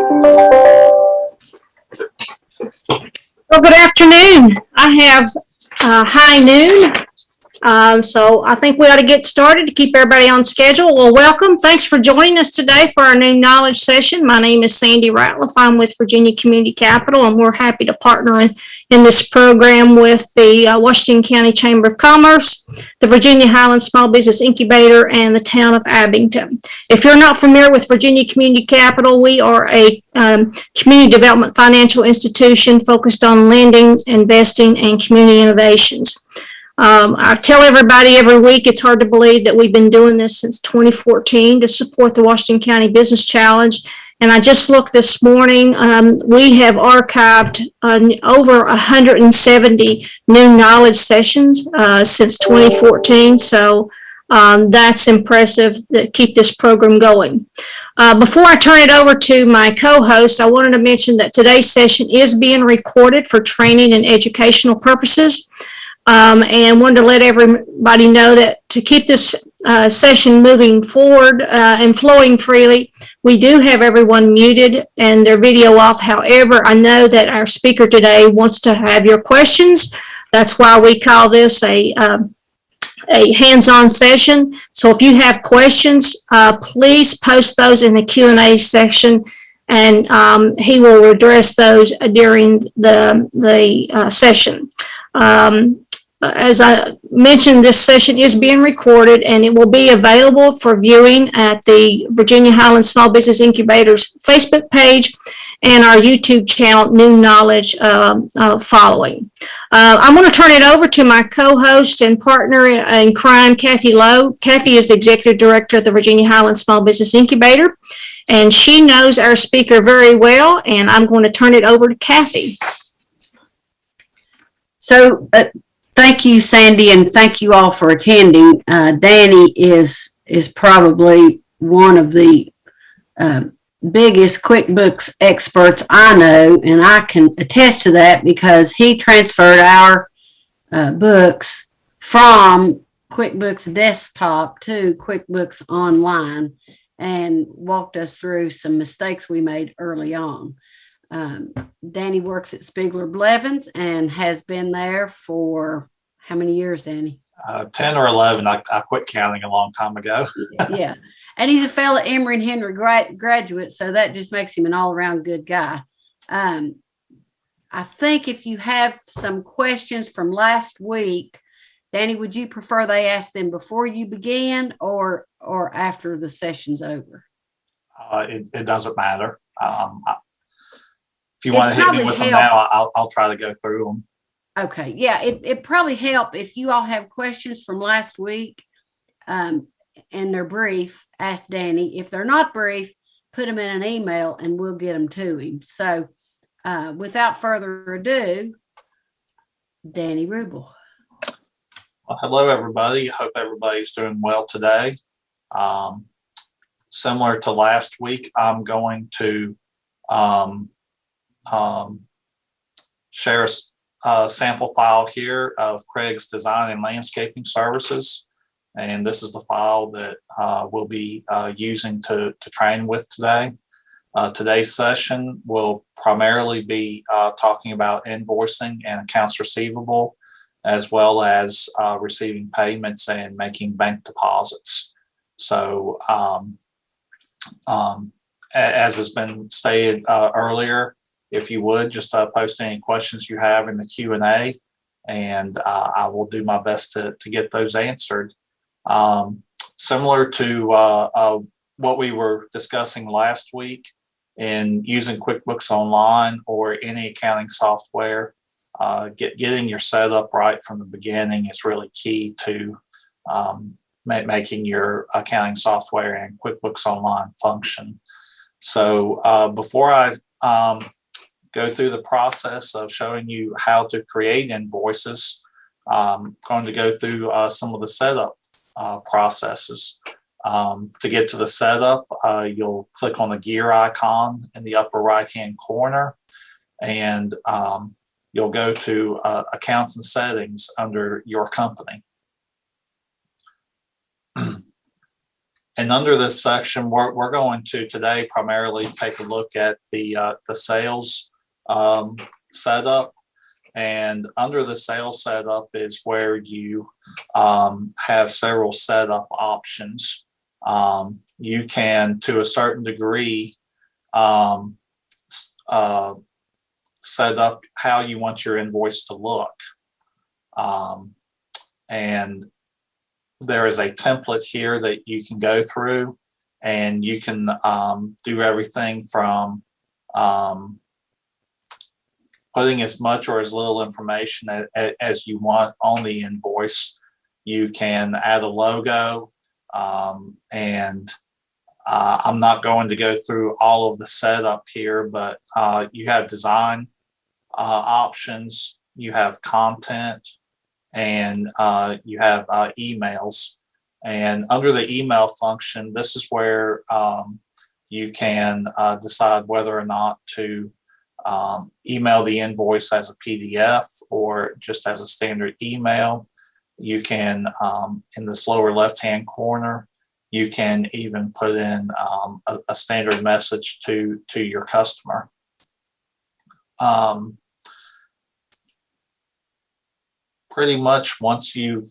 Well, good afternoon. I have high noon, so I think we ought to get started to keep everybody on schedule. Well, welcome. Thanks for joining us today for our new knowledge session. My name is Sandy Ratliff. I'm with Virginia Community Capital, and we're happy to partner in this program with the Washington County Chamber of Commerce, the Virginia Highlands Small Business Incubator, and the town of Abington. If you're not familiar with Virginia Community Capital, we are a community development financial institution focused on lending, investing, and community innovations. I tell everybody every week it's hard to believe that we've been doing this since 2014 to support the Washington County Business Challenge. And I just looked this morning, we have archived over 170 new knowledge sessions since 2014. So that's impressive to keep this program going. Before I turn it over to my co-host, I wanted to mention that today's session is being recorded for training and educational purposes. And wanted to let everybody know that to keep this session moving forward and flowing freely, we do have everyone muted and their video off. However, I know that our speaker today wants to have your questions. That's why we call this a hands-on session. So if you have questions, please post those in the Q&A section, and he will address those during the session. As I mentioned, this session is being recorded, and it will be available for viewing at the Virginia Highlands Small Business Incubator's Facebook page and our YouTube channel, New Knowledge, following. I'm going to turn it over to my co-host and partner in crime, Kathy Lowe. Kathy is the Executive Director of the Virginia Highlands Small Business Incubator, and she knows our speaker very well, and I'm going to turn it over to Kathy. So, thank you, Sandy, and thank you all for attending. Danny is probably one of the biggest QuickBooks experts I know, and I can attest to that because he transferred our books from QuickBooks Desktop to QuickBooks Online and walked us through some mistakes we made early on. Danny works at Spiegler Blevins and has been there for how many years, Danny? 10 or 11. I quit counting a long time ago. Yeah. And he's a fellow Emory and Henry graduate, so that just makes him an all-around good guy. I think if you have some questions from last week, Danny, would you prefer they ask them before you begin or after the session's over? It doesn't matter. If you want to hit me with them now, I'll try to go through them. Okay. Yeah, it probably help if you all have questions from last week and they're brief, ask Danny. If they're not brief, put them in an email and we'll get them to him. So without further ado, Danny Ruble. Well, hello, everybody. Hope everybody's doing well today. Similar to last week, I'm going to share a sample file here of Craig's Design and Landscaping Services. And this is the file that we'll be using to train with today. Today's session will primarily be talking about invoicing and accounts receivable, as well as receiving payments and making bank deposits. So as has been stated earlier, if you would, just post any questions you have in the Q&A, and I will do my best to get those answered. Similar to what we were discussing last week in using QuickBooks Online or any accounting software, getting your setup right from the beginning is really key to making your accounting software and QuickBooks Online function. So before I go through the process of showing you how to create invoices, I'm going to go through some of the setup processes. To get to the setup, you'll click on the gear icon in the upper right-hand corner, and you'll go to Accounts and Settings under your company. And under this section, we're going to today primarily take a look at the sales setup. And under the sales setup is where you have several setup options. You can, to a certain degree, set up how you want your invoice to look. And there is a template here that you can go through, and you can do everything from putting as much or as little information as you want on the invoice. You can add a logo, and I'm not going to go through all of the setup here, but you have design options, you have content, and you have emails. And under the email function, this is where you can decide whether or not to email the invoice as a PDF or just as a standard email. You can, in this lower left-hand corner, you can even put in a standard message to your customer. Pretty much once you've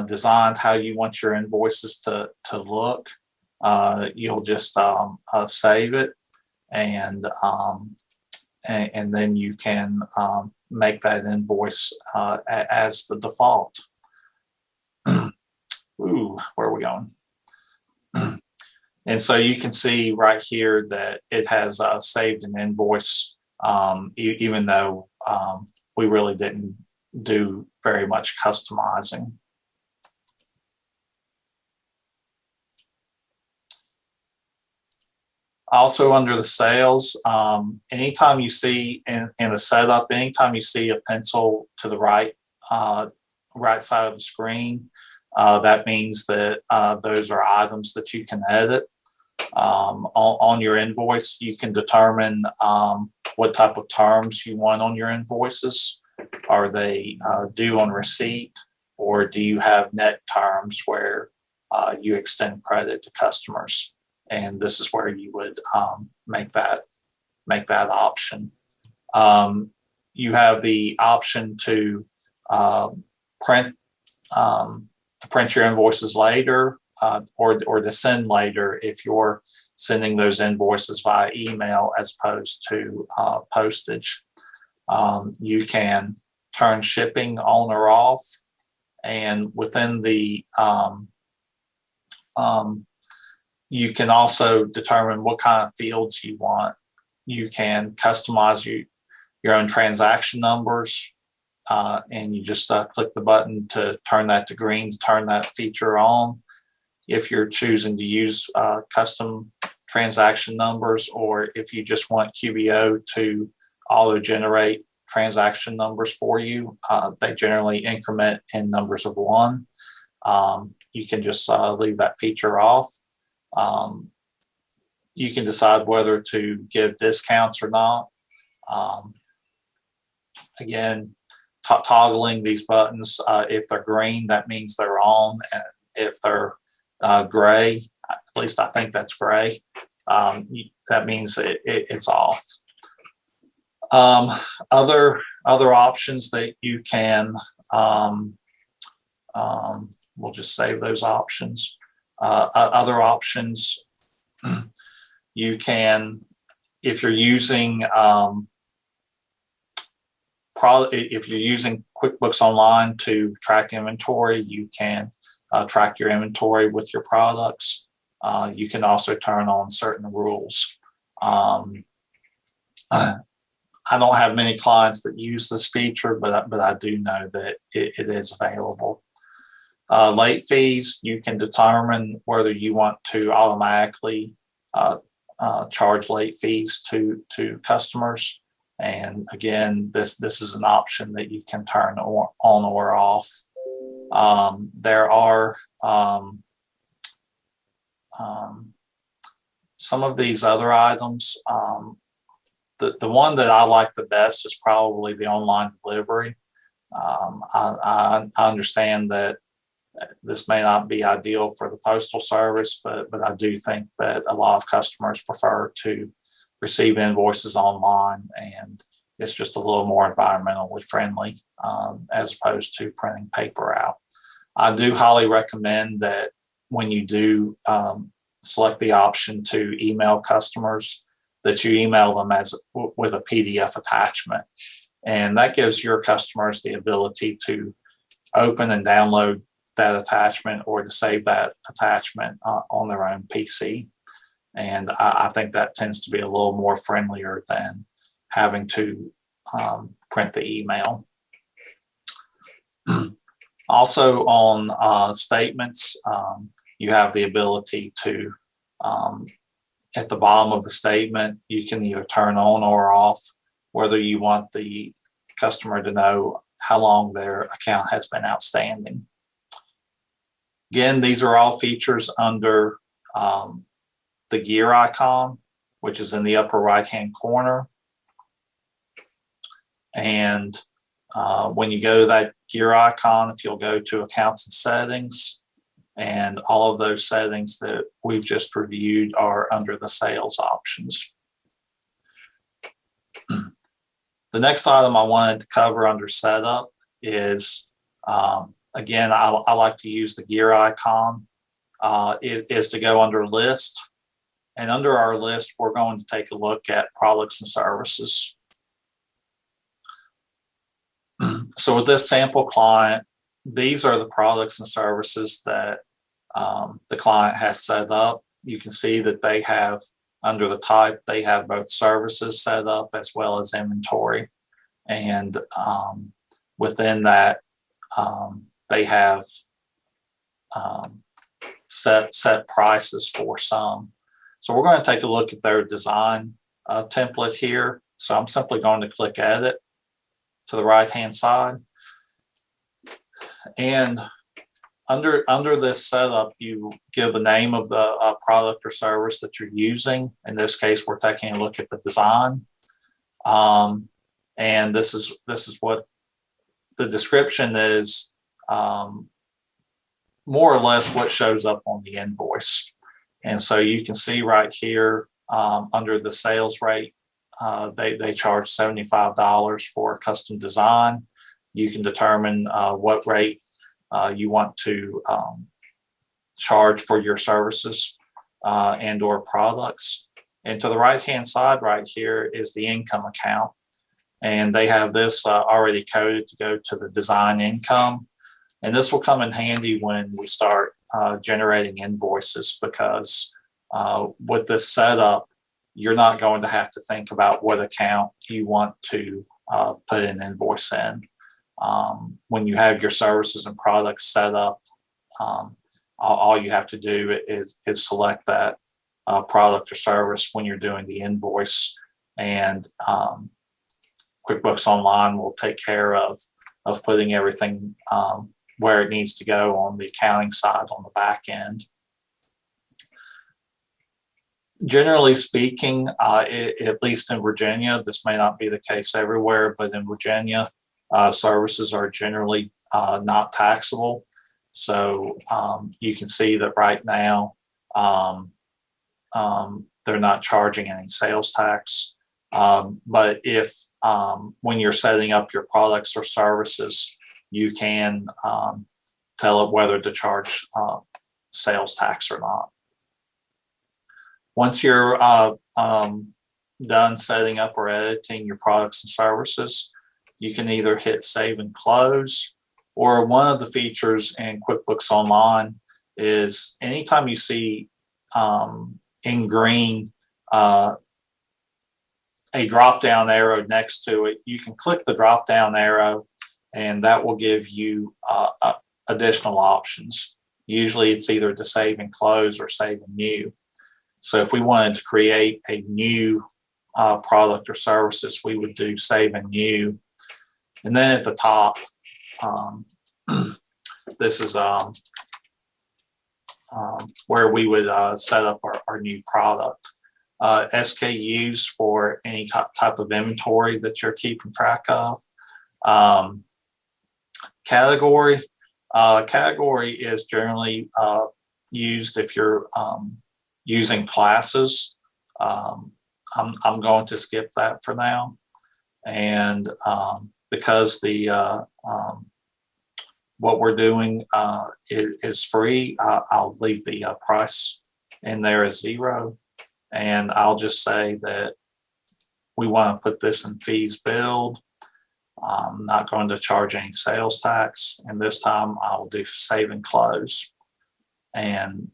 designed how you want your invoices to look, you'll just save it, and then you can make that invoice as the default. Ooh, where are we going? And so you can see right here that it has saved an invoice, even though we really didn't do very much customizing. Also under the sales, anytime you see in a setup, anytime you see a pencil to the right side of the screen, that means that those are items that you can edit. On your invoice, you can determine what type of terms you want on your invoices. Are they due on receipt, or do you have net terms where you extend credit to customers? And this is where you would make that option. You have the option to print your invoices later, or to send later if you're sending those invoices via email as opposed to postage. You can turn shipping on or off, and within the you can also determine what kind of fields you want. You can customize your own transaction numbers, and you just click the button to turn that to green to turn that feature on. If you're choosing to use custom transaction numbers, or if you just want QBO to auto-generate transaction numbers for you, they generally increment in numbers of 1. You can just leave that feature off. You can decide whether to give discounts or not. Again, toggling these buttons, if they're green, that means they're on, and if they're gray, at least I think that's gray, that means it's off. Other options that you can, we'll just save those options. Other options, you can, if you're using if you're using QuickBooks Online to track inventory, you can track your inventory with your products. You can also turn on certain rules. I don't have many clients that use this feature, but I do know that it is available. Late fees, you can determine whether you want to automatically charge late fees to customers. And again, this is an option that you can turn on or off. There are some of these other items. The one that I like the best is probably the online delivery. I understand that This may not be ideal for the Postal Service, but I do think that a lot of customers prefer to receive invoices online, and it's just a little more environmentally friendly as opposed to printing paper out. I do highly recommend that when you do select the option to email customers, that you email them with a PDF attachment. And that gives your customers the ability to open and download that attachment or to save that attachment on their own PC. And I think that tends to be a little more friendlier than having to print the email. Also on statements, you have the ability to, at the bottom of the statement, you can either turn on or off whether you want the customer to know how long their account has been outstanding. Again, these are all features under the gear icon, which is in the upper right-hand corner. And when you go to that gear icon, if you'll go to Accounts and Settings, and all of those settings that we've just reviewed are under the sales options. The next item I wanted to cover under setup is, again, I like to use the gear icon. It is to go under list. And under our list, we're going to take a look at products and services. So with this sample client, these are the products and services that the client has set up. You can see that they have, under the type, they have both services set up as well as inventory. And within that, they have set prices for some. So we're going to take a look at their design template here. So I'm simply going to click Edit to the right-hand side. And under this setup, you give the name of the product or service that you're using. In this case, we're taking a look at the design. And this is what the description is, more or less what shows up on the invoice. And so you can see right here under the sales rate, they charge $75 for a custom design. You can determine what rate you want to charge for your services and or products. And to the right-hand side right here is the income account. And they have this already coded to go to the design income. And this will come in handy when we start generating invoices, because with this setup, you're not going to have to think about what account you want to put an invoice in. When you have your services and products set up, all you have to do is select that product or service when you're doing the invoice, and QuickBooks Online will take care of putting everything where it needs to go on the accounting side on the back end. Generally speaking, at least in Virginia, this may not be the case everywhere, but in Virginia, services are generally not taxable. So you can see that right now they're not charging any sales tax. But if when you're setting up your products or services, you can tell it whether to charge sales tax or not. Once you're done setting up or editing your products and services, you can either hit Save and Close, or one of the features in QuickBooks Online is anytime you see in green a drop-down arrow next to it, you can click the drop-down arrow, and that will give you additional options. Usually it's either to save and close or save and new. So if we wanted to create a new product or services, we would do save and new. And then at the top, this is where we would set up our new product. SKUs for any type of inventory that you're keeping track of. Category, Category is generally used if you're using classes. I'm going to skip that for now. And because what we're doing is free, I'll leave the price in there as 0. And I'll just say that we want to put this in fees billed. I'm not going to charge any sales tax. And this time I'll do save and close. And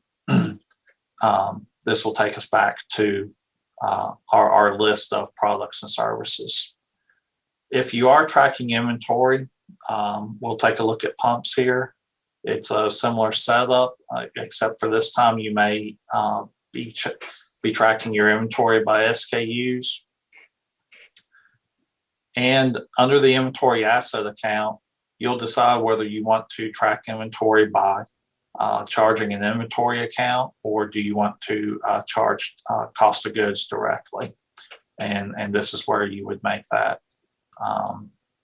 this will take us back to our list of products and services. If you are tracking inventory, we'll take a look at pumps here. It's a similar setup, except for this time you may be tracking your inventory by SKUs. And under the inventory asset account, you'll decide whether you want to track inventory by charging an inventory account, or do you want to charge cost of goods directly. And this is where you would make that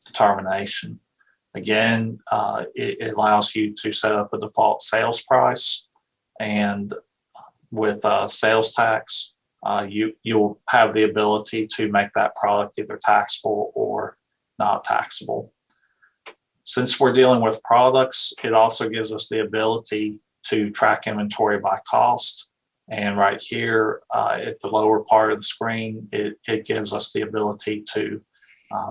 determination. Again, it allows you to set up a default sales price, and with sales tax, you'll have the ability to make that product either taxable or not taxable. Since we're dealing with products, it also gives us the ability to track inventory by cost. And right here at the lower part of the screen, it gives us the ability to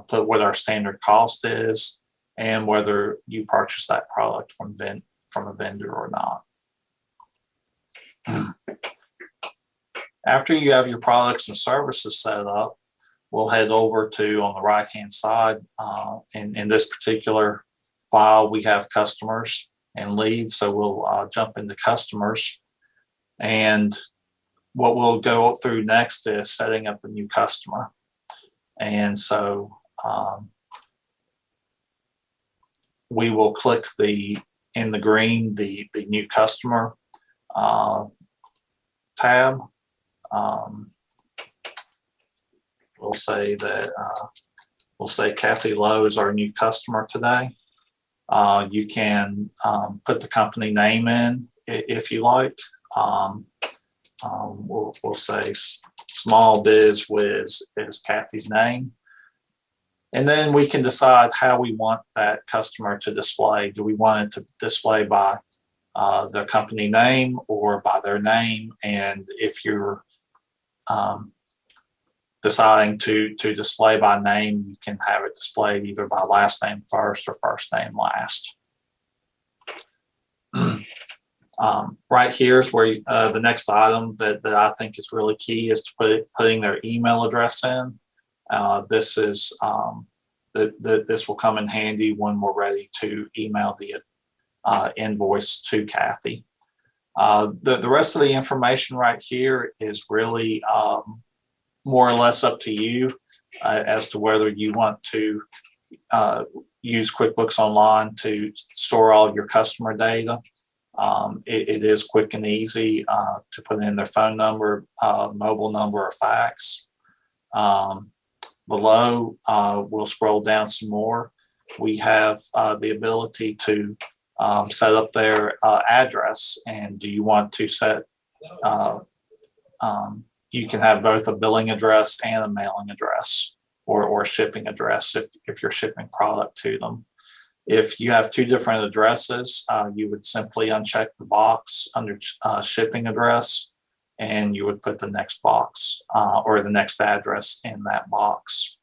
put what our standard cost is and whether you purchase that product from a vendor or not. After you have your products and services set up, we'll head over to, on the right-hand side, in this particular file, we have customers and leads. So we'll jump into customers. And what we'll go through next is setting up a new customer. And so we will click in the green, the new customer tab. We'll say that Kathy Lowe is our new customer today. You can put the company name in if you like. We'll say Small Biz Wiz is Kathy's name. And then we can decide how we want that customer to display. Do we want it to display by their company name or by their name? And if you're deciding to display by name, you can have it displayed either by last name first or first name last. Right here is where the next item that I think is really key is to putting their email address in. This will come in handy when we're ready to email the invoice to Kathy. The rest of the information right here is really more or less up to you as to whether you want to use QuickBooks Online to store all of your customer data. It is quick and easy to put in their phone number, mobile number, or fax. Below, we'll scroll down some more. We have the ability to set up their address. And do you want to set, you can have both a billing address and a mailing address or shipping address if you're shipping product to them. If you have two different addresses, you would simply uncheck the box under shipping address, and you would put the next box or the next address in that box.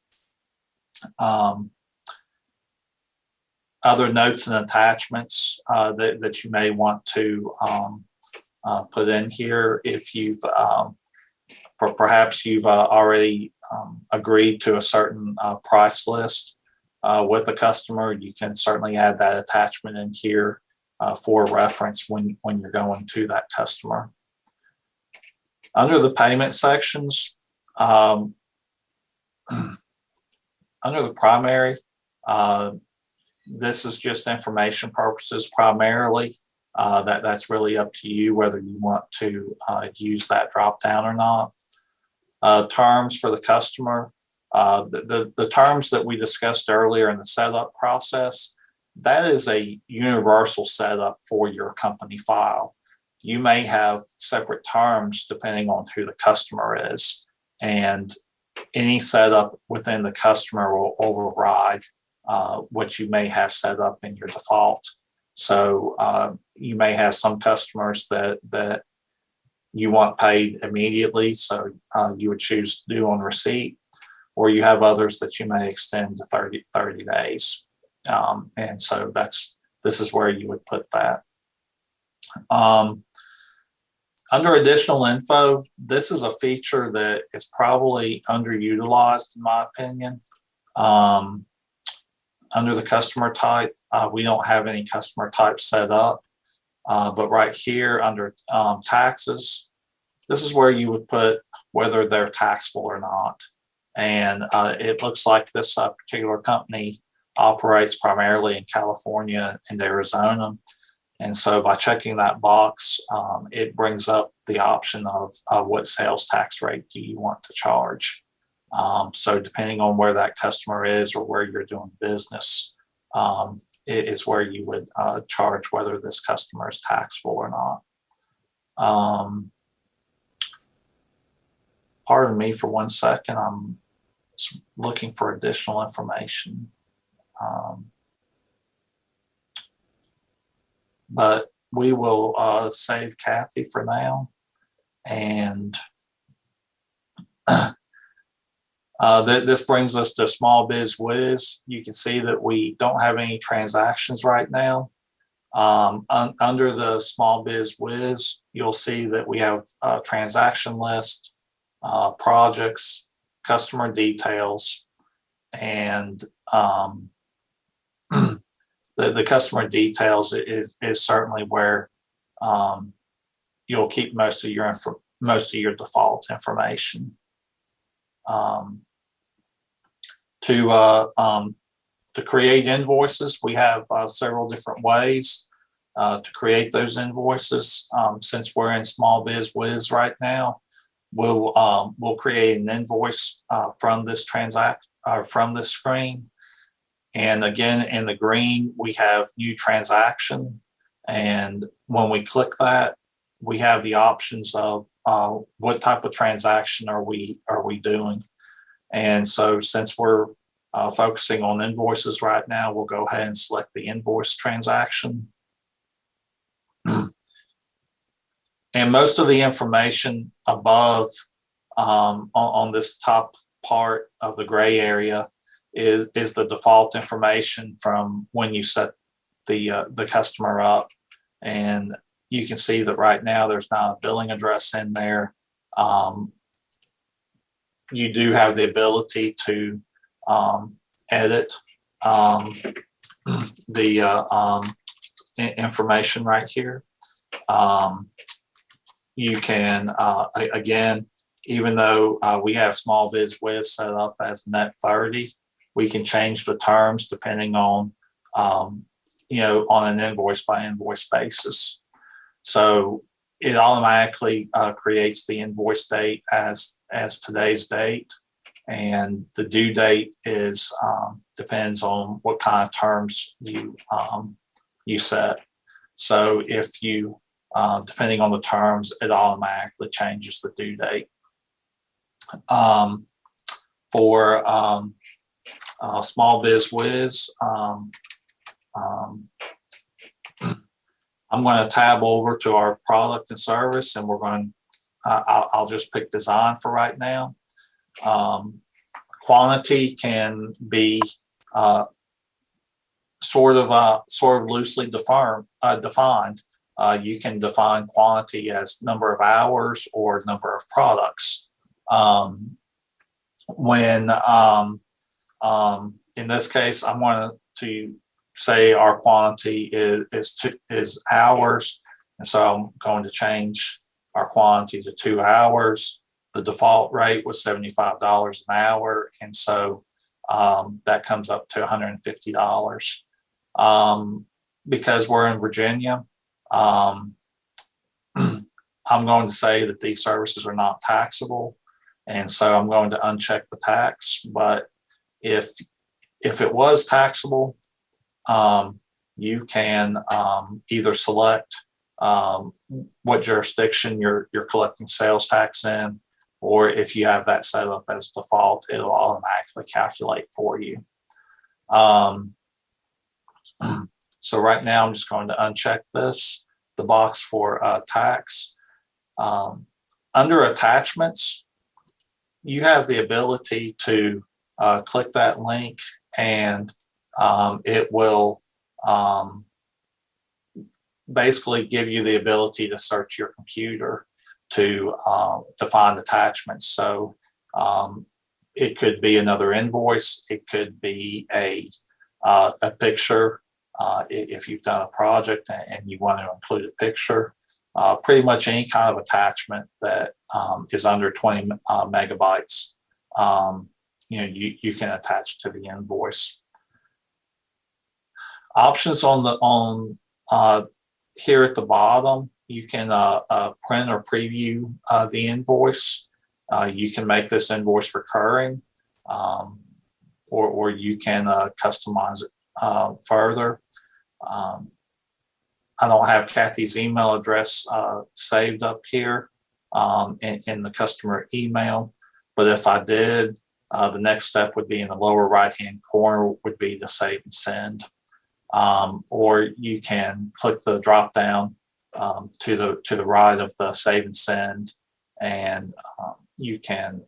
Other notes and attachments that you may want to put in here, if you've perhaps you've already agreed to a certain price list with a customer, you can certainly add that attachment in here for reference when you're going to that customer. Under the payment sections, under the primary, this is just information purposes primarily. That's really up to you whether you want to use that drop down or not. Terms for the customer. The terms that we discussed earlier in the setup process, that is a universal setup for your company file. You may have separate terms depending on who the customer is, and any setup within the customer will override what you may have set up in your default. So you may have some customers that you want paid immediately, so you would choose to do on receipt, or you have others that you may extend to 30 days. And so this is where you would put that. Under additional info, this is a feature that is probably underutilized in my opinion. Under the customer type, we don't have any customer type set up, but right here under taxes, this is where you would put whether they're taxable or not. And it looks like this particular company operates primarily in California and Arizona. And so by checking that box, it brings up the option of what sales tax rate do you want to charge. So depending on where that customer is or where you're doing business, it is where you would charge whether this customer is taxable or not. Pardon me for 1 second. I'm looking for additional information. But we will save Kathy for now. And this brings us to Small Biz Wiz. You can see that we don't have any transactions right now. Under the Small Biz Wiz, you'll see that we have a transaction list, projects, customer details, and the customer details is certainly where you'll keep most of your default information. To create invoices, we have several different ways to create those invoices. Since we're in Small Biz Wiz right now, we'll create an invoice from this screen. And again, in the green, we have new transaction. And when we click that, we have the options of what type of transaction are we doing. And so since we're focusing on invoices right now, we'll go ahead and select the invoice transaction. And most of the information above on this top part of the gray area is the default information from when you set the customer up. And you can see that right now there's not a billing address in there. You do have the ability to edit the information right here. You can, again, even though we have Small Biz Wiz set up as net 30, we can change the terms depending on, on an invoice by invoice basis. So it automatically creates the invoice date as today's date, and the due date is depends on what kind of terms you set. So if you depending on the terms, it automatically changes the due date. For Small Biz Wiz, I'm going to tab over to our product and service, and we're going. I'll just pick design for right now. Quantity can be sort of loosely defined. You can define quantity as number of hours or number of products. In this case, I'm going to say our quantity is hours, and so I'm going to change our quantity to 2 hours. The default rate was $75 an hour, and so that comes up to $150. Because we're in Virginia, I'm going to say that these services are not taxable, and so I'm going to uncheck the tax. But if it was taxable, you can either select what jurisdiction you're collecting sales tax in, or if you have that set up as default, it'll automatically calculate for you. So right now, I'm just going to uncheck the box for tax. Under attachments, you have the ability to click that link, and it will basically give you the ability to search your computer to find attachments. So it could be another invoice, it could be a picture if you've done a project and you want to include a picture. Pretty much any kind of attachment that is under 20 megabytes, you can attach to the invoice. Options on here at the bottom, you can print or preview the invoice. You can make this invoice recurring, or you can customize it further. I don't have Kathy's email address saved up here in the customer email, but if I did, the next step would be in the lower right-hand corner would be to save and send. Or you can click the drop down to the right of the save and send, and you can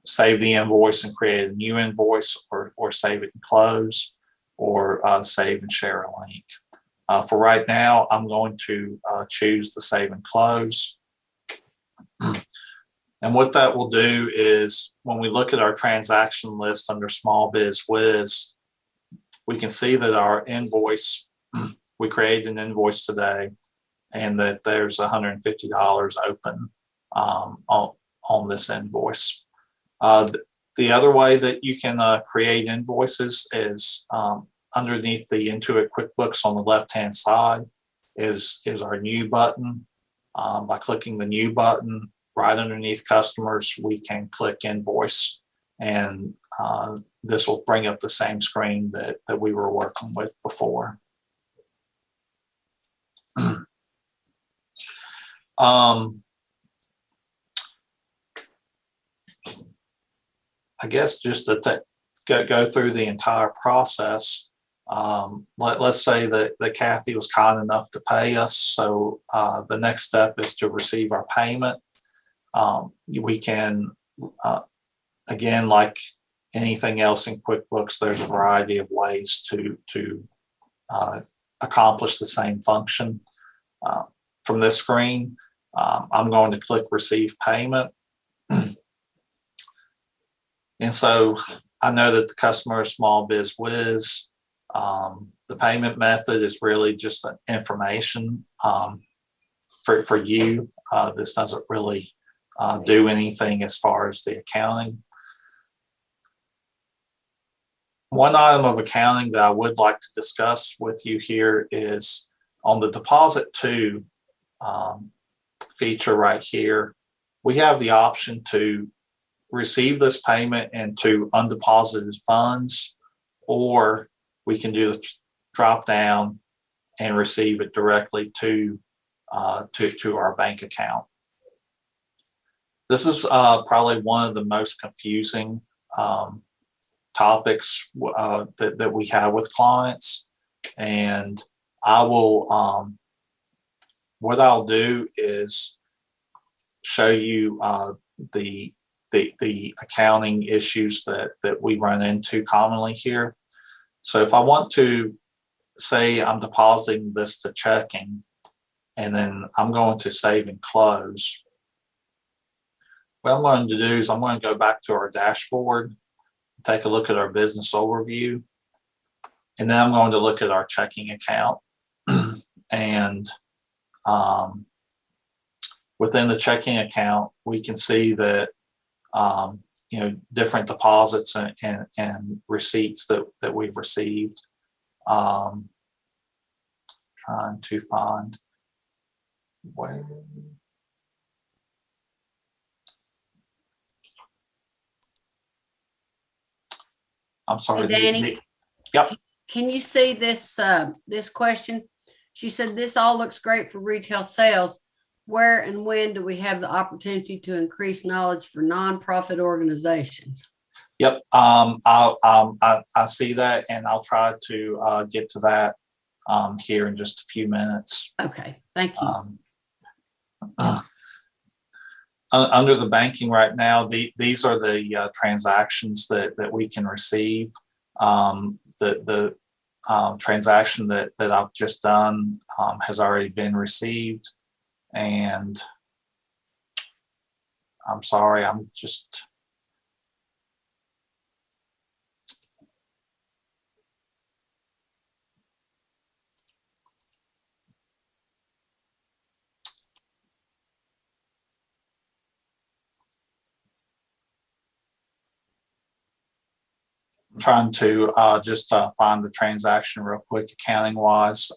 save the invoice and create a new invoice, or save it and close, or save and share a link. For right now, I'm going to choose the save and close. And what that will do is when we look at our transaction list under Small Biz Wiz, we can see that our invoice, we created an invoice today, and that there's $150 open on this invoice. The other way that you can create invoices is underneath the Intuit QuickBooks on the left-hand side is our new button. By clicking the new button right underneath customers, we can click invoice, and this will bring up the same screen that we were working with before. I guess just to go through the entire process, let's say that Kathy was kind enough to pay us. So the next step is to receive our payment. We can, again, like anything else in QuickBooks, there's a variety of ways to accomplish the same function. From this screen, I'm going to click Receive Payment. And so I know that the customer is Small Biz Wiz. The payment method is really just an information for you. This doesn't really do anything as far as the accounting. One item of accounting that I would like to discuss with you here is on the Deposit To feature right here. We have the option to receive this payment into undeposited funds, or we can do the drop down and receive it directly to our bank account. This is probably one of the most confusing topics that we have with clients, and I will what I'll do is show you the accounting issues that we run into commonly here. So if I want to say I'm depositing this to checking, and then I'm going to save and close, what I'm going to do is I'm going to go back to our dashboard, take a look at our business overview, and then I'm going to look at our checking account. And within the checking account, we can see that different deposits and receipts that we've received. Trying to find where. I'm sorry. Hey, Danny. Yep. can you see this, this question? She said, this all looks great for retail sales. Where and when do we have the opportunity to increase knowledge for nonprofit organizations? Yep. I see that, and I'll try to get to that here in just a few minutes. Okay, thank you. Under the banking right now, these are the transactions that we can receive. The transaction that I've just done has already been received, and I'm sorry, I'm just trying to just find the transaction real quick, accounting wise,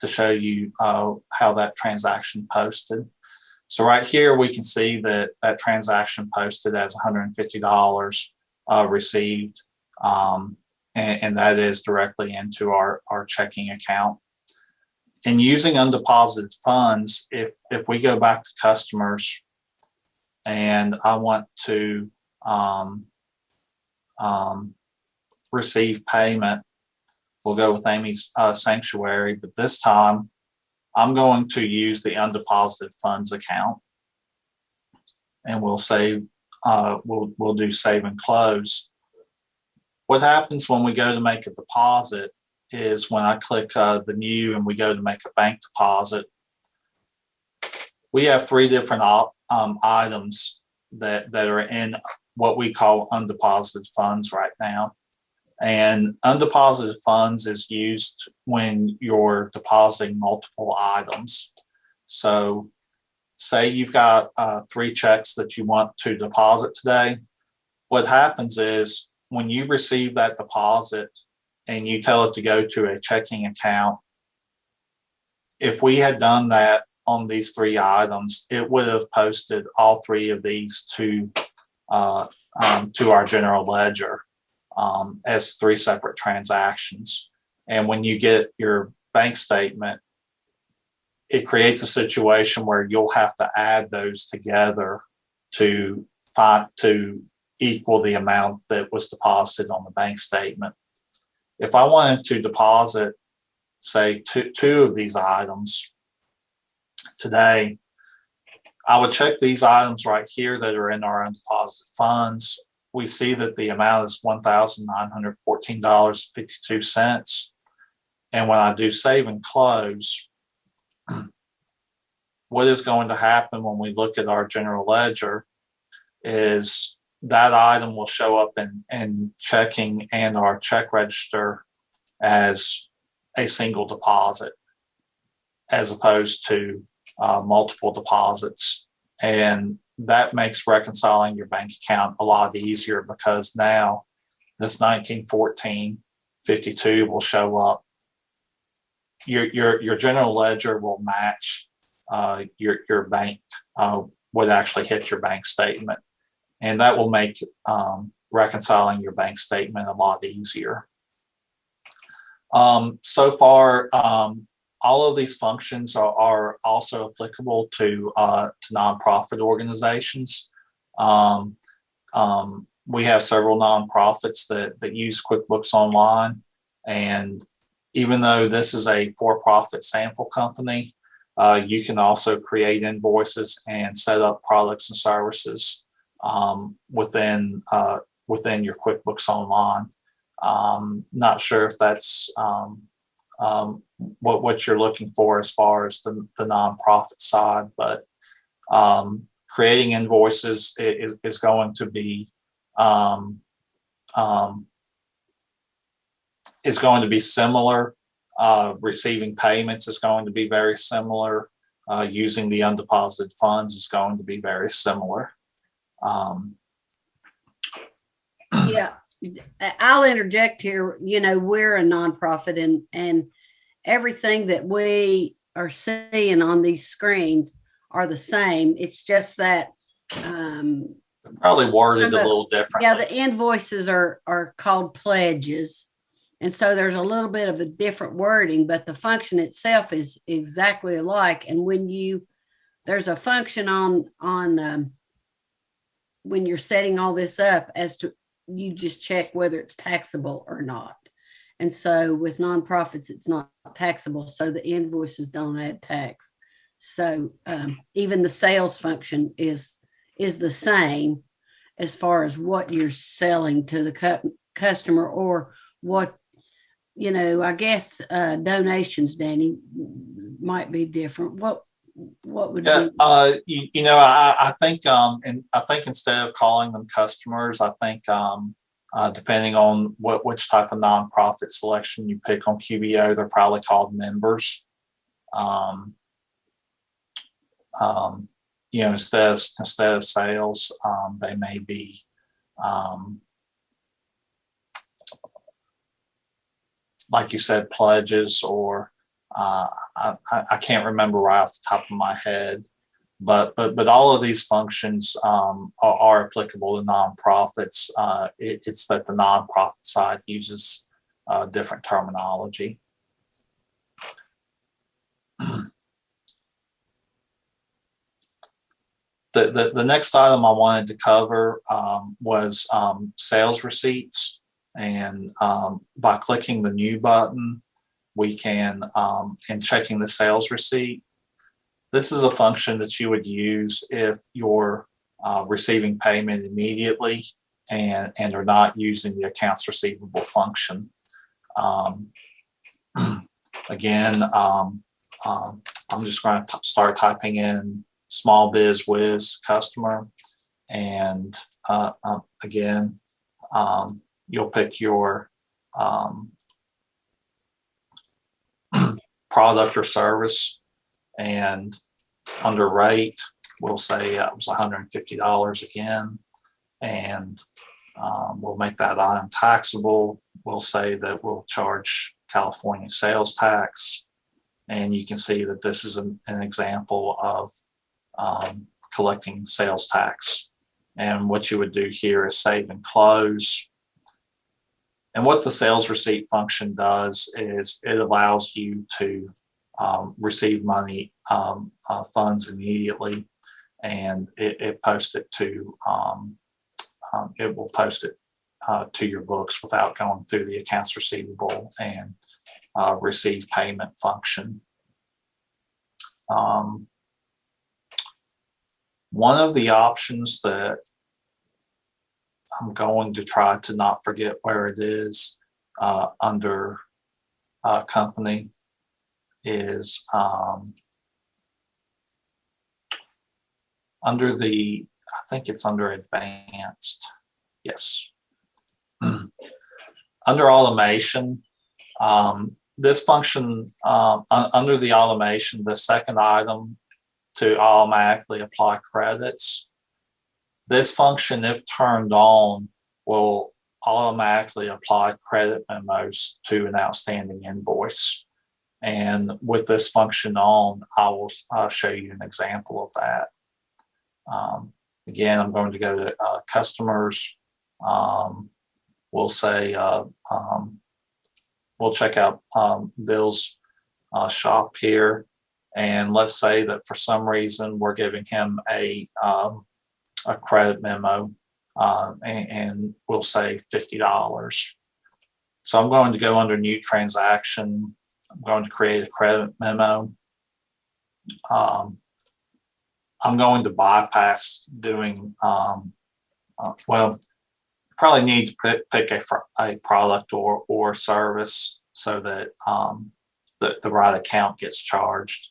to show you how that transaction posted. So right here, we can see that that transaction posted as $150 received, and that is directly into our checking account. And using undeposited funds, if we go back to customers and I want to receive payment, we'll go with Amy's Sanctuary, but this time I'm going to use the undeposited funds account, and we'll save. We'll do save and close. What happens when we go to make a deposit is when I click the new and we go to make a bank deposit, we have three different items that are in what we call undeposited funds right now. And undeposited funds is used when you're depositing multiple items. So say you've got 3 checks that you want to deposit today. What happens is when you receive that deposit and you tell it to go to a checking account, if we had done that on these 3 items, it would have posted all 3 of these to our general ledger as 3 separate transactions. And when you get your bank statement, it creates a situation where you'll have to add those together to equal the amount that was deposited on the bank statement. If I wanted to deposit, say, two of these items today, I would check these items right here that are in our undeposited funds. We see that the amount is $1,914.52. And when I do save and close, what is going to happen when we look at our general ledger is that item will show up in checking and our check register as a single deposit, as opposed to multiple deposits. And that makes reconciling your bank account a lot easier, because now this 1914.52 will show up. Your general ledger will match your bank, would actually hit your bank statement, and that will make reconciling your bank statement a lot easier. So far, all of these functions are also applicable to nonprofit organizations. We have several nonprofits that use QuickBooks Online, and even though this is a for-profit sample company, you can also create invoices and set up products and services within your QuickBooks Online. Not sure if that's what you're looking for as far as the nonprofit side, but creating invoices is going to be similar. Receiving payments is going to be very similar. Using the undeposited funds is going to be very similar. Yeah, I'll interject here. You know, we're a nonprofit, and everything that we are seeing on these screens are the same. It's just that Probably worded a little differently. Yeah, the invoices are called pledges. And so there's a little bit of a different wording, but the function itself is exactly alike. And there's a function on when you're setting all this up as to, you just check whether it's taxable or not. And so with nonprofits, it's not taxable. So the invoices don't add tax. So even the sales function is the same as far as what you're selling to the customer, or what, I guess donations, Danny, might be different. What would be? I think and I think instead of calling them customers, I think depending on which type of nonprofit selection you pick on QBO, they're probably called members. Instead of sales, they may be like you said, pledges, or I can't remember right off the top of my head, but all of these functions are applicable to nonprofits. It's that the nonprofit side uses different terminology. The next item I wanted to cover was sales receipts. And by clicking the new button, we can, and checking the sales receipt, this is a function that you would use if you're receiving payment immediately and are not using the accounts receivable function. Again, I'm just going to start typing in small biz whiz customer, and again, you'll pick your product or service, and under rate, we'll say it was $150 again, and we'll make that item taxable. We'll say that we'll charge California sales tax, and you can see that this is an example of collecting sales tax. And what you would do here is save and close. And what the sales receipt function does is it allows you to receive money, funds immediately, and it posts it to it will post it to your books without going through the accounts receivable and receive payment function. One of the options that I'm going to try to not forget where it is under company is under the, I think it's under advanced. Yes. Under automation, this function, under the automation, the second item to automatically apply credits. This function, if turned on, will automatically apply credit memos to an outstanding invoice. And with this function on, I will show you an example of that. Again, I'm going to go to customers. We'll say, we'll check out Bill's shop here. And let's say that for some reason we're giving him a credit memo, and we'll say $50. So I'm going to go under new transaction. I'm going to create a credit memo. I'm going to bypass doing, well, probably need to pick a product or service so that the right account gets charged.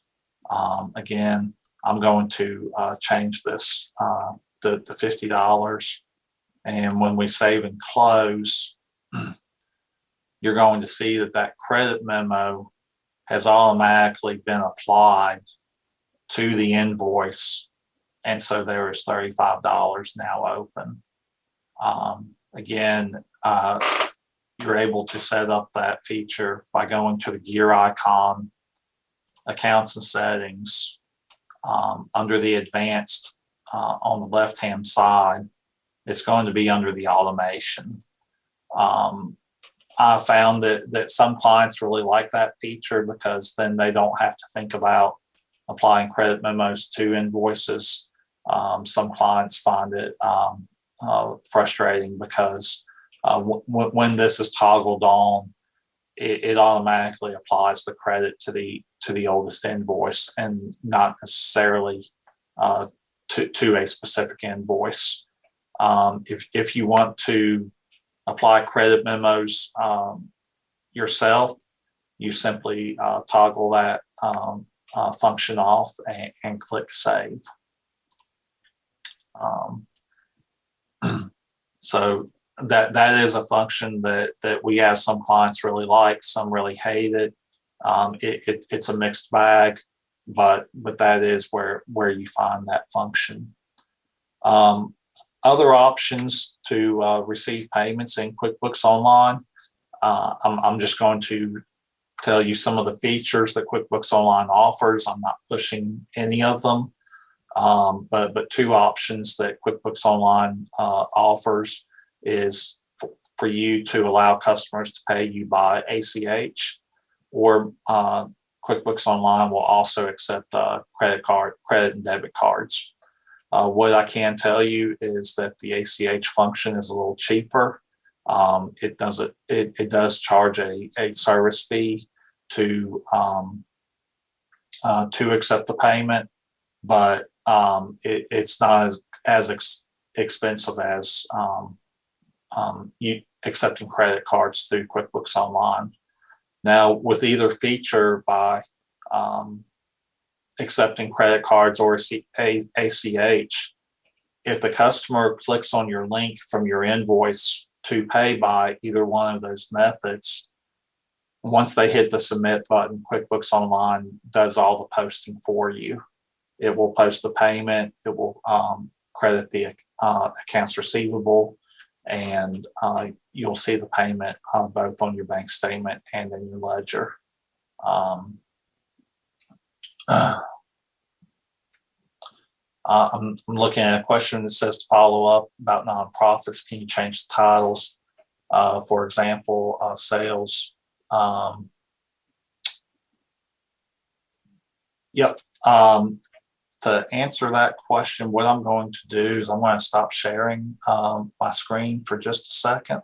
Again, I'm going to change this to $50. And when we save and close, you're going to see that credit memo has automatically been applied to the invoice. And so there is $35 now open. Again, you're able to set up that feature by going to the gear icon, accounts and settings, under the advanced on the left-hand side, it's going to be under the automation. I found that some clients really like that feature because then they don't have to think about applying credit memos to invoices. Some clients find it frustrating because when this is toggled on, it automatically applies the credit to the oldest invoice and not necessarily to a specific invoice. If you want to apply credit memos yourself, you simply toggle that function off and click save. So that is a function that we have some clients really like, some really hate it. It's a mixed bag, but that is where you find that function. Other options to receive payments in QuickBooks Online. I'm just going to tell you some of the features that QuickBooks Online offers. I'm not pushing any of them, but two options that QuickBooks Online offers is for you to allow customers to pay you by ACH, or QuickBooks Online will also accept credit and debit cards. What I can tell you is that the ACH function is a little cheaper. It does charge a service fee to accept the payment, but it's not as expensive as you accepting credit cards through QuickBooks Online. Now, with either feature, by accepting credit cards or ACH, if the customer clicks on your link from your invoice to pay by either one of those methods, once they hit the submit button, QuickBooks Online does all the posting for you. It will post the payment, it will credit the accounts receivable, and you'll see the payment both on your bank statement and in your ledger. I'm looking at a question that says to follow up about nonprofits. Can you change the titles? For example, sales. Yep. To answer that question, what I'm going to do is I'm going to stop sharing my screen for just a second.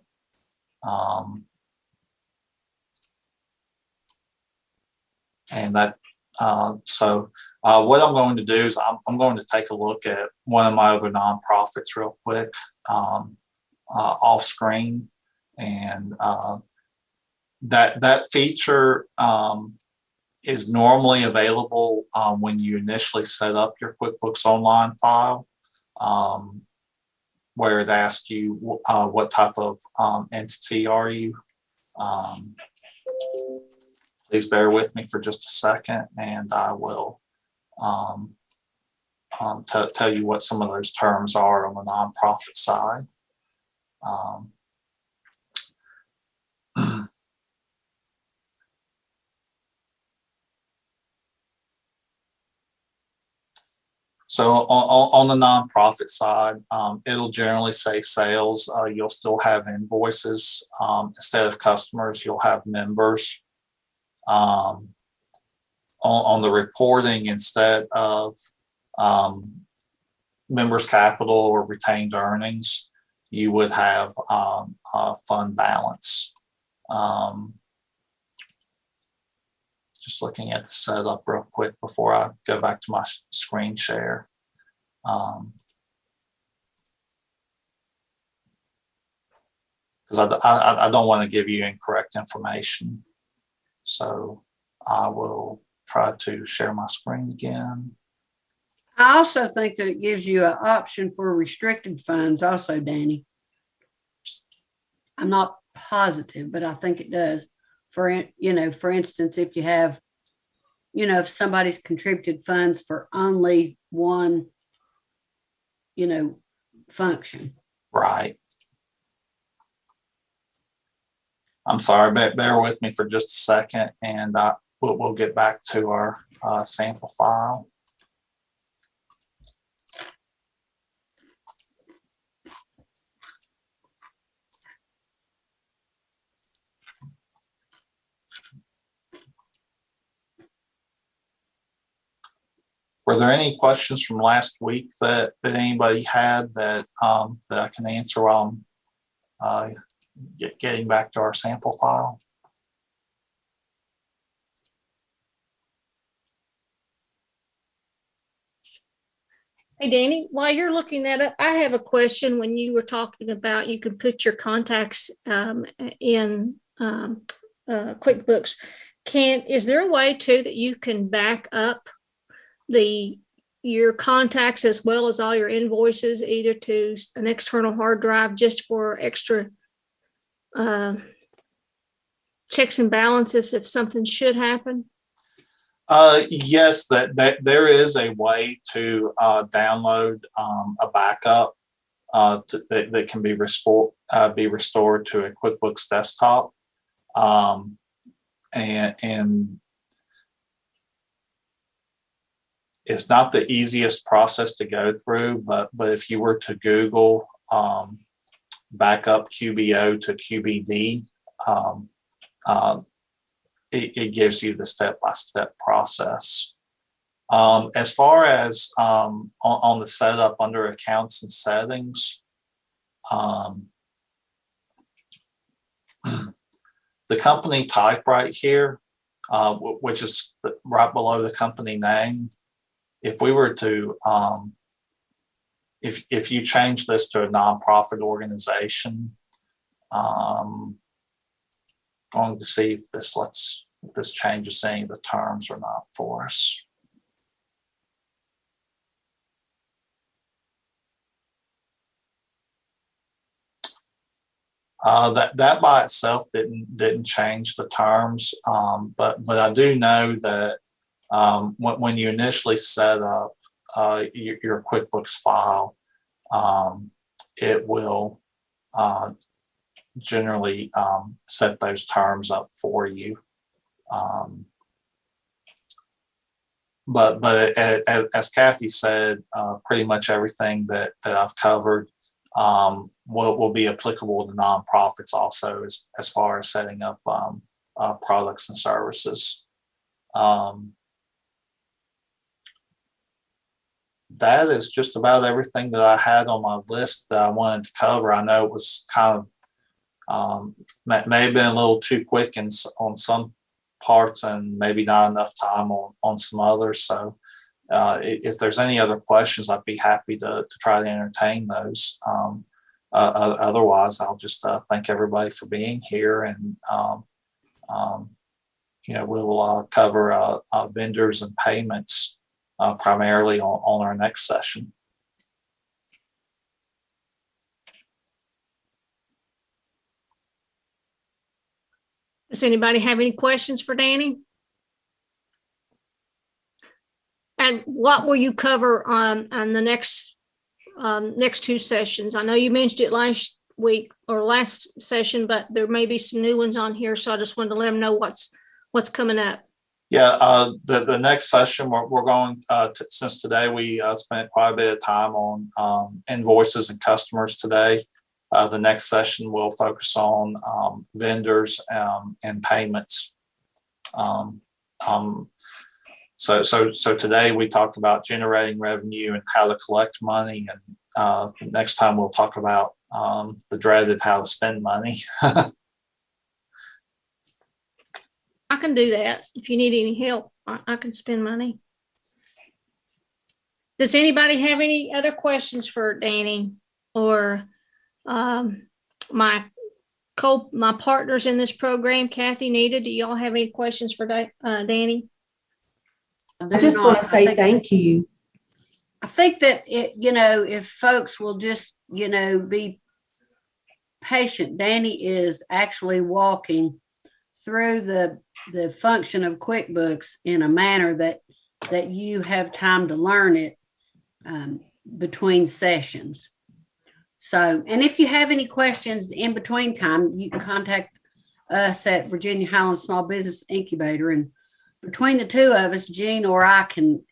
And that, what I'm going to do is I'm going to take a look at one of my other nonprofits real quick off screen, and that feature is normally available when you initially set up your QuickBooks Online file, where it asks you what type of entity are you. Please bear with me for just a second, and I will tell you what some of those terms are on the nonprofit side. So on the nonprofit side, it'll generally say sales. You'll still have invoices. Instead of customers, you'll have members. On the reporting, instead of members' capital or retained earnings, you would have fund balance. Just looking at the setup real quick before I go back to my screen share. Because I don't want to give you incorrect information. So I will try to share my screen again. I also think that it gives you an option for restricted funds also, Danny. I'm not positive, but I think it does. For instance, if you have, if somebody's contributed funds for only one, function. Right. I'm sorry, bear with me for just a second, and we'll get back to our sample file. Were there any questions from last week that anybody had that that I can answer while I'm getting back to our sample file? Hey, Danny, while you're looking that up, I have a question. When you were talking about you could put your contacts in QuickBooks, is there a way too that you can back up your contacts as well as all your invoices either to an external hard drive just for extra checks and balances if something should happen? Yes, that there is a way to download a backup that can be restored to a QuickBooks desktop, and it's not the easiest process to go through, but if you were to Google backup QBO to QBD, it gives you the step-by-step process. As far as on the setup under accounts and settings, the company type right here, which is right below the company name, if we were to, if you change this to a nonprofit organization, going to see if this changes any of the terms or not for us. That by itself didn't change the terms, but I do know that when you initially set up your QuickBooks file, it will generally set those terms up for you. But as Kathy said, pretty much everything that I've covered will be applicable to nonprofits also, as far as setting up products and services. That is just about everything that I had on my list that I wanted to cover. I know it was kind of may have been a little too quick on some parts and maybe not enough time on some others. So if there's any other questions, I'd be happy to try to entertain those. Otherwise, I'll just thank everybody for being here, and we'll cover vendors and payments primarily on our next session. Does anybody have any questions for Danny? And what will you cover on the next two sessions? I know you mentioned it last week or last session, but there may be some new ones on here, so I just wanted to let them know what's coming up. Yeah, the next session we're going since today we spent quite a bit of time on invoices and customers today. The next session will focus on vendors and payments. So today we talked about generating revenue and how to collect money, and next time we'll talk about the dreaded how to spend money. I can do that. If you need any help, I can spend money. Does anybody have any other questions for Danny or my partners in this program, Kathy, Nita? Do y'all have any questions for Danny? I just want to say thank you. I think that if folks will just, be patient, Danny is actually walking through the function of QuickBooks in a manner that you have time to learn it between sessions. So, and if you have any questions in between time, you can contact us at Virginia Highlands Small Business Incubator, and between the two of us, Jean or I can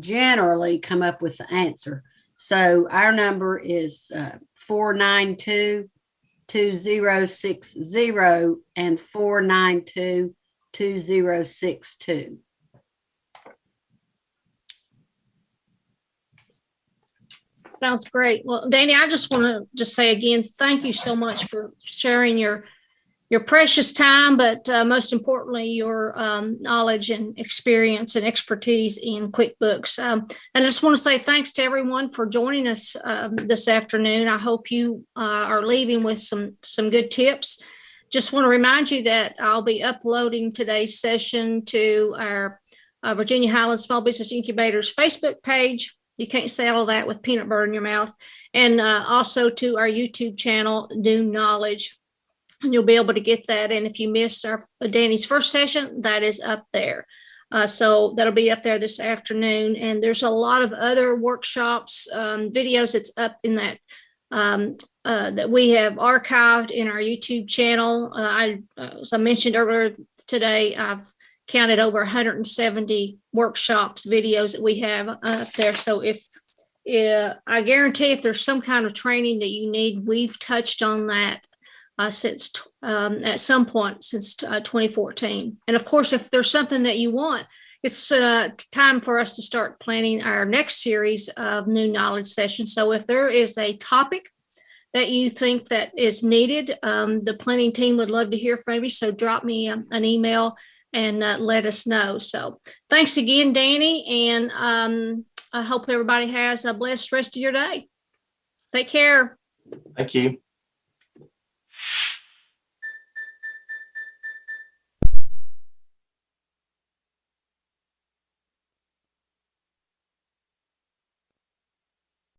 generally come up with the answer. So our number is 492-2060 and 492-2062. Sounds great. Well, Danny, I just want to just say again, thank you so much for sharing your precious time, but most importantly, your knowledge and experience and expertise in QuickBooks. And I just want to say thanks to everyone for joining us this afternoon. I hope you are leaving with some good tips. Just want to remind you that I'll be uploading today's session to our Virginia Highlands Small Business Incubator's Facebook page. You can't say all that with peanut butter in your mouth. And also to our YouTube channel, New Knowledge. And you'll be able to get that. And if you missed Danny's first session, that is up there. So that'll be up there this afternoon. And there's a lot of other workshops, videos that's up in that that we have archived in our YouTube channel. As I mentioned earlier today, I've counted over 170 workshops, videos that we have up there. So I guarantee if there's some kind of training that you need, we've touched on that since at some point since 2014. And of course, if there's something that you want, it's time for us to start planning our next series of new knowledge sessions. So if there is a topic that you think that is needed, the planning team would love to hear from you. So drop me an email and let us know. So thanks again, Danny. And I hope everybody has a blessed rest of your day. Take care. Thank you.